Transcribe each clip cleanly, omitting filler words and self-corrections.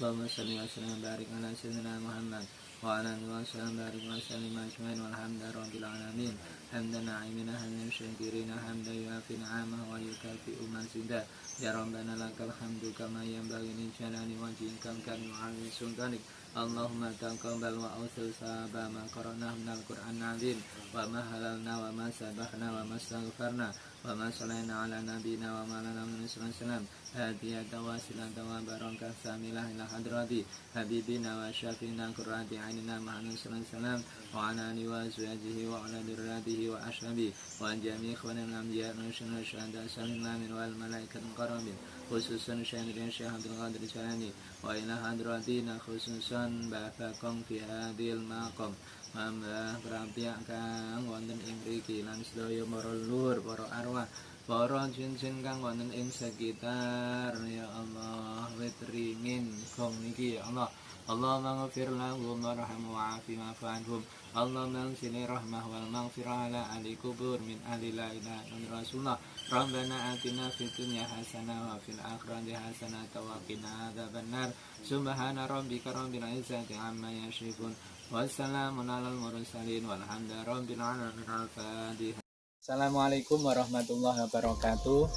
Allahumma salli wa sallim wa barik ala sayyidina Muhammad wa ala alihi wa sallam barik wa sallim ajmain walhamdulillahi rabbil alamin hamdan na'imina hamdan syakirina hamdan yuafi ni'amah wa yukafi'u mazidah ya rabbana lakal hamdu kama yanbaghi li jalali wajhika karim wa 'azimi sultanik Allahumma taqabbal wa awsil sahaba ma qara'na minal Qur'an azim wa ma halalna wa ma sabahna wa ma astaghfarna wa ma sallaina ala nabina wa ma lana min sallam hadiyatan wasilatan wa barakah samilah ila hadrati habibina wa syafiina qurrati ainina Muhammad sallallahu wa ala alihi wa azwajihi wa ala dirratihi wa ashabi wa jami' ikhwanil anbiya wa syuhada sallallahu wal malaikatul qarabin khususan Syekh Abdul Qadir Jalani wa ila hadratina khususan bafakum fi hadil maqam Mbah Prapiak kang wonten ing mriki lan sedaya para leluhur, para arwah, para jin-jin kang wonten ing sekitar ya Allah wit ringin gong niki ya Allah. Allahumma ghfir lahum warhamhum wa'afi wa'fu Allahumma sini rahmah wal maghfirah ala ahli kubur min ahli la ilaha illallah Rasulullah Rabbana atina fid dunya hasanah wa fil akhirati hasanah wa qina adzabannar subhana rabbika rabbil izzati amma yasifun wassalamun alal mursalin walhamdulillahi rabbil alamin al-fatihah. Assalamualaikum warahmatullahi wabarakatuh.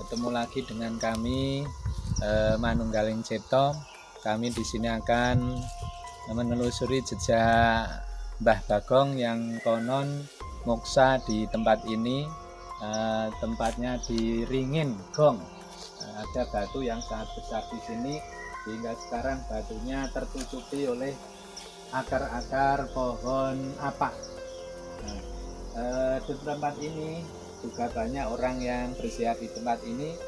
Ketemu lagi dengan kami Manunggaling Cipta. Kami di sini akan menelusuri jejak Mbah Bagong yang konon moksa di tempat ini. Tempatnya di Ringin Gong. Ada batu yang sangat besar di sini sehingga sekarang batunya tertutupi oleh akar-akar pohon apa. Di tempat ini juga banyak orang yang bersiar di tempat ini.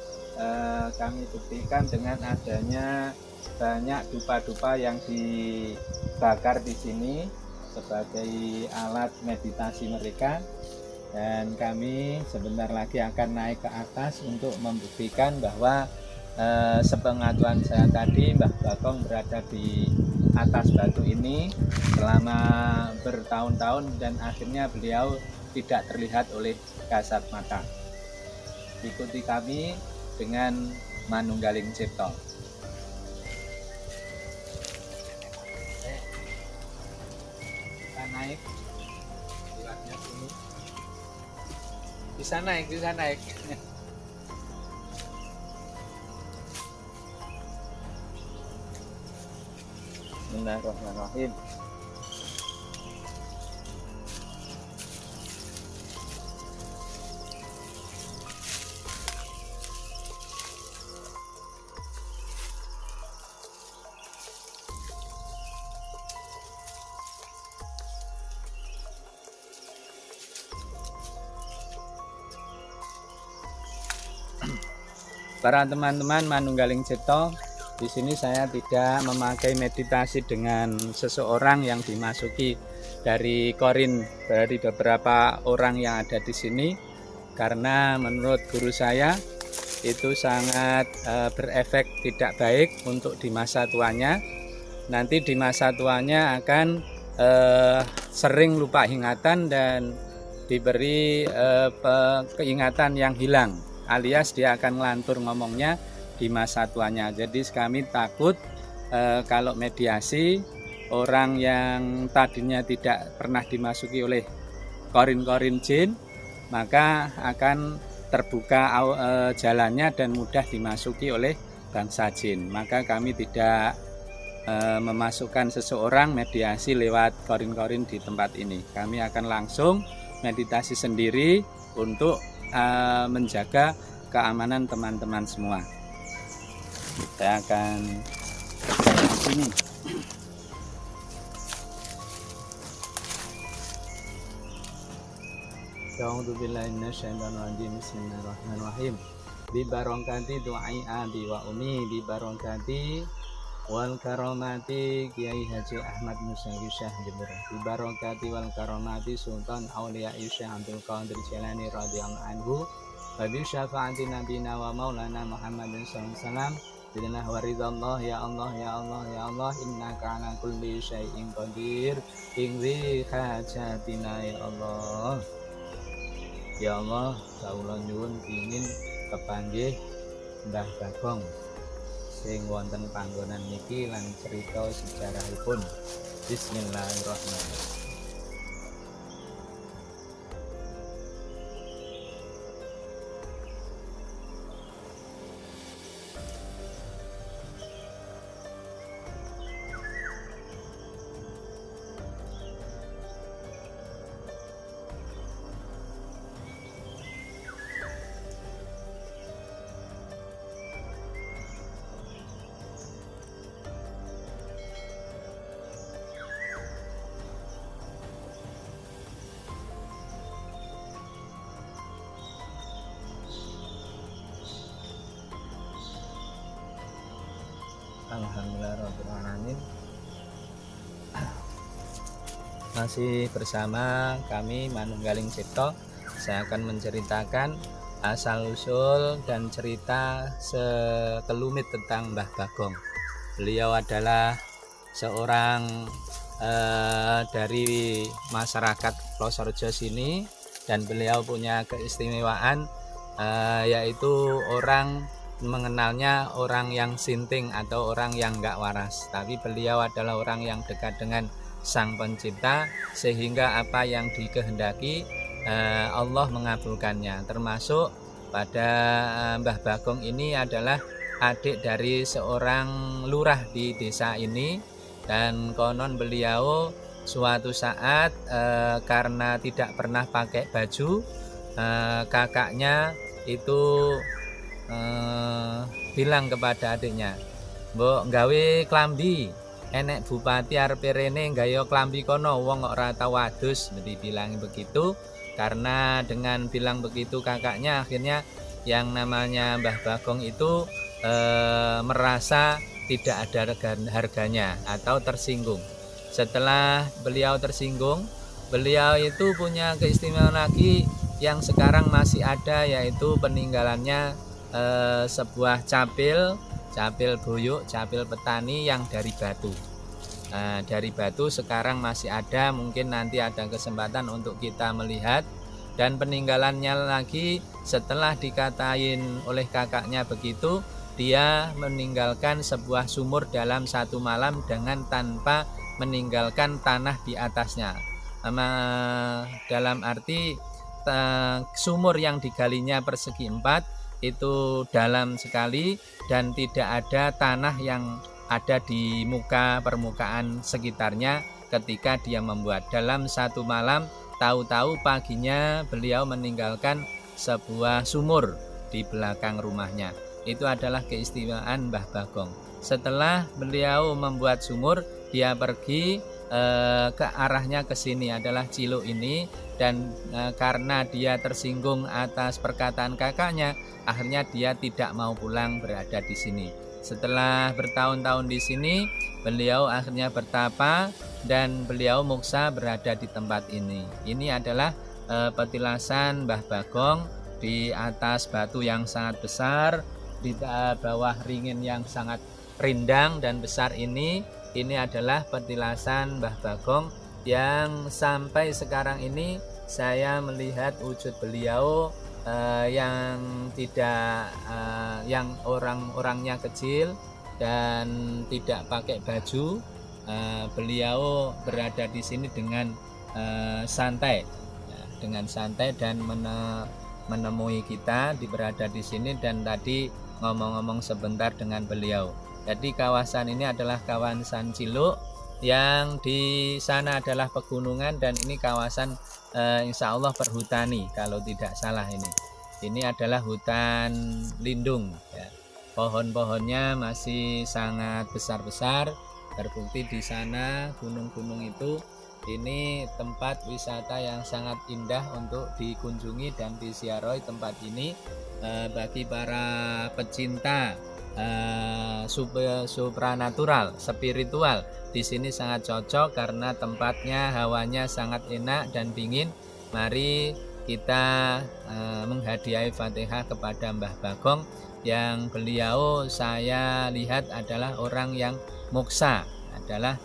Kami buktikan dengan adanya banyak dupa-dupa yang dibakar di sini sebagai alat meditasi mereka, dan kami sebentar lagi akan naik ke atas untuk membuktikan bahwa sepengetahuan saya tadi Mbah Bagong berada di atas batu ini selama bertahun-tahun dan akhirnya beliau tidak terlihat oleh kasat mata. Ikuti kami dengan Manunggaling Cipta. Kita naik, lihatnya sini. Bisa naik, bisa naik. Bismillahirrahmanirrahim. Para teman-teman Manunggaling Cipta, di sini saya tidak memakai meditasi dengan seseorang yang dimasuki dari korin dari beberapa orang yang ada di sini, karena menurut guru saya itu sangat berefek tidak baik untuk di masa tuanya. Nanti di masa tuanya akan sering lupa ingatan dan diberi keingatan yang hilang, alias dia akan ngelantur ngomongnya di masa tuanya. Jadi kami takut kalau mediasi orang yang tadinya tidak pernah dimasuki oleh korin-korin jin, maka akan terbuka jalannya dan mudah dimasuki oleh bangsa jin. Maka kami tidak memasukkan seseorang mediasi lewat korin-korin di tempat ini. Kami akan langsung meditasi sendiri untuk menjaga keamanan teman-teman semua. Saya akan kerja di sini. A'udzubillahi minasyaitonir rajim. Bismillahirrahmanirrahim. Bi barakati du'ai abi wa umi, bi barakati wal karamati Kiai Haji Ahmad Musa Syekh Jember, bi barakati wal karamati Sultan Aulia Syekh Abdul Qadir Jalani radhiyallahu anhu, wa bi syafaati nabiyina wa maulana Muhammadin sallallahu alaihi wasallam. Bidillah waridallah ya Allah ya Allah ya Allah, innaka ala kulli syai'in qadir, ingzi hajatina ya Allah. Ya Allah, kawula nyuwun ingin kepanggih Mbah Bagong sing wonten panggonan niki lan cerita sejarahipun. Bismillahirrahmanirrahim. Alhamdulillahirrahmanirrahim. Masih bersama kami Manunggaling Cipto. Saya akan menceritakan asal usul dan cerita sekelumit tentang Mbah Bagong. Beliau adalah seorang dari masyarakat Plosorejo sini, dan beliau punya keistimewaan yaitu orang mengenalnya orang yang sinting atau orang yang enggak waras, tapi beliau adalah orang yang dekat dengan Sang Pencipta, sehingga apa yang dikehendaki Allah mengabulkannya. Termasuk pada Mbah Bagong ini adalah adik dari seorang lurah di desa ini, dan konon beliau suatu saat karena tidak pernah pakai baju, kakaknya itu bilang kepada adiknya, "Mbok gawe klambi, enek bupati arep rene gayo klambi kono, wong kok ora tau adus." Dibilang begitu. Karena dengan bilang begitu kakaknya, akhirnya yang namanya Mbah Bagong itu merasa tidak ada harganya atau tersinggung. Setelah beliau tersinggung, beliau itu punya keistimewaan lagi yang sekarang masih ada, yaitu peninggalannya sebuah capil buyuk, capil petani yang dari batu. Dari batu sekarang masih ada, mungkin nanti ada kesempatan untuk kita melihat. Dan peninggalannya lagi, setelah dikatain oleh kakaknya begitu, dia meninggalkan sebuah sumur dalam satu malam dengan tanpa meninggalkan tanah di atasnya. Dalam arti sumur yang digalinya persegi 4 itu dalam sekali, dan tidak ada tanah yang ada di permukaan sekitarnya ketika dia membuat. Dalam satu malam, tahu-tahu paginya beliau meninggalkan sebuah sumur di belakang rumahnya. Itu adalah keistimewaan Mbah Bagong. Setelah beliau membuat sumur, dia pergi ke arahnya ke sini adalah Ciluk ini, dan karena dia tersinggung atas perkataan kakaknya, akhirnya dia tidak mau pulang berada di sini. Setelah bertahun-tahun di sini, beliau akhirnya bertapa dan beliau muksa berada di tempat ini. Ini adalah petilasan Mbah Bagong di atas batu yang sangat besar, di bawah ringin yang sangat rindang dan besar ini. Ini adalah petilasan Mbah Bagong yang sampai sekarang ini saya melihat wujud beliau yang tidak yang orang-orangnya kecil dan tidak pakai baju. Beliau berada di sini dengan santai, dan menemui kita berada di sini, dan tadi ngomong-ngomong sebentar dengan beliau. Jadi kawasan ini adalah kawasan Ciluk, yang di sana adalah pegunungan, dan ini kawasan insya Allah perhutani kalau tidak salah. Ini adalah hutan lindung ya. Pohon-pohonnya masih sangat besar-besar, terbukti di sana gunung-gunung itu. Ini tempat wisata yang sangat indah untuk dikunjungi dan disiaroi. Tempat ini bagi para pecinta supranatural, spiritual, di sini sangat cocok karena tempatnya, hawanya sangat enak dan dingin. Mari kita menghadiahi Fatihah kepada Mbah Bagong, yang beliau saya lihat adalah orang yang muksa, adalah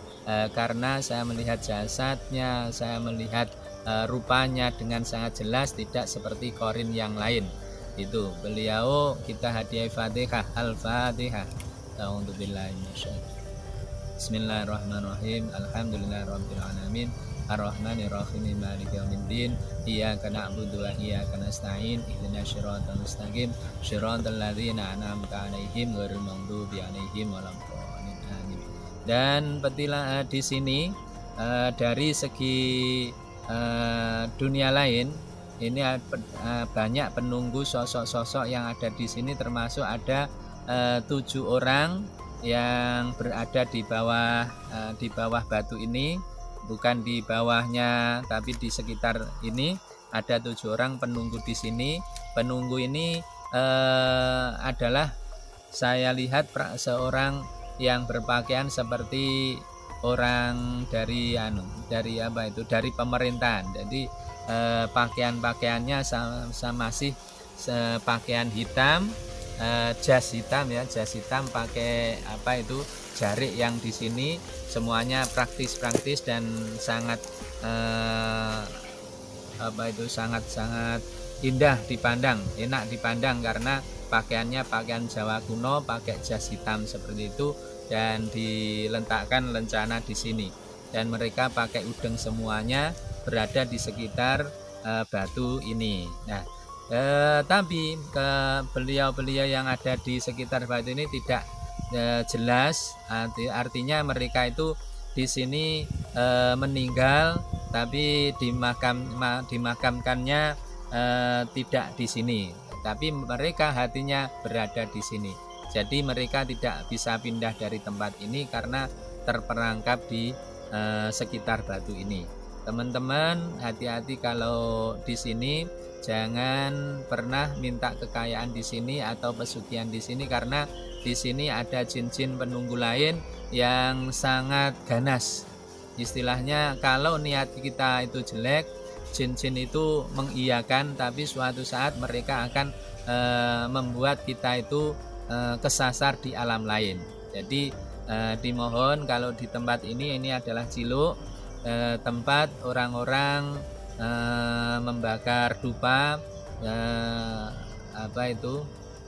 karena saya melihat jasadnya, saya melihat rupanya dengan sangat jelas, tidak seperti korin yang lain. Itu beliau, kita hadiah Fatihah. Al-Fatihah. A'udzubillahi minasyaitonir. Bismillahirrahmanirrahim. Alhamdulillahirabbil alamin. Ar-Rahmanir-Rahim. Maliki yaumiddin. Iyyaka na'budu wa iyyaka nasta'in. Ihdinas siratal mustaqim. Shiratal ladzina an'amta 'alaihim ghairil maghdubi 'alaihim waladdallin. Amin. Dan petilah di sini dari segi dunia lain ini banyak penunggu sosok-sosok yang ada di sini, termasuk ada 7 orang yang berada di bawah batu ini, bukan di bawahnya tapi di sekitar ini ada 7 orang penunggu di sini. Penunggu ini adalah saya lihat seorang yang berpakaian seperti orang dari pemerintahan. Jadi pakaiannya masih pakaian hitam, jas hitam ya, jas hitam pakai jarik yang di sini. Semuanya praktis dan sangat sangat indah dipandang, enak dipandang karena pakaiannya pakaian Jawa kuno, pakai jas hitam seperti itu dan diletakkan lencana di sini. Dan mereka pakai udeng semuanya, berada di sekitar batu ini. Nah, tapi beliau-beliau yang ada di sekitar batu ini tidak jelas, artinya mereka itu di sini meninggal, tapi dimakamkannya tidak di sini, tapi mereka hatinya berada di sini. Jadi mereka tidak bisa pindah dari tempat ini karena terperangkap di sekitar batu ini. Teman-teman, hati-hati kalau di sini, jangan pernah minta kekayaan di sini atau pesugihan di sini, karena di sini ada jin-jin penunggu lain yang sangat ganas. Istilahnya kalau niat kita itu jelek, jin-jin itu mengiyakan, tapi suatu saat mereka akan membuat kita itu kesasar di alam lain. Jadi dimohon kalau di tempat ini adalah Ciluk, tempat orang-orang membakar dupa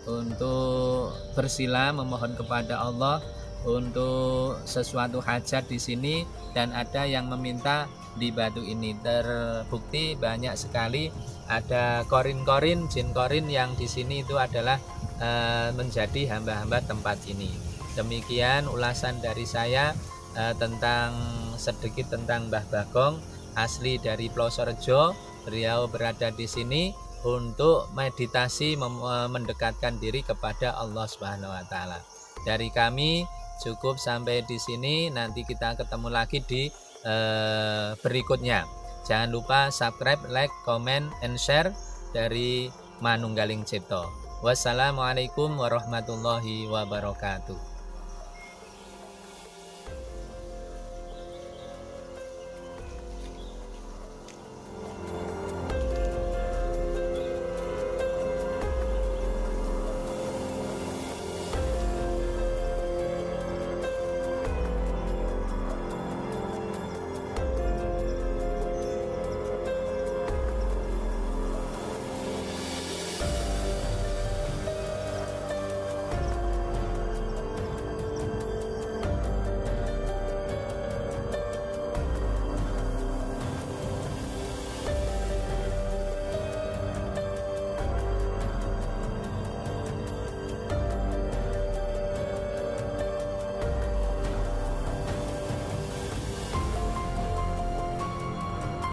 untuk bersila memohon kepada Allah untuk sesuatu hajat di sini, dan ada yang meminta di batu ini. Terbukti banyak sekali ada korin-korin, jin korin yang di sini itu adalah menjadi hamba-hamba tempat ini. Demikian ulasan dari saya sedikit tentang Mbah Bagong, asli dari Plosorejo. Beliau berada di sini untuk meditasi, mendekatkan diri kepada Allah Subhanahu wa taala. Dari kami cukup sampai di sini, nanti kita ketemu lagi di berikutnya. Jangan lupa subscribe, like, comment, and share dari Manunggaling Cipto. Wassalamualaikum warahmatullahi wabarakatuh.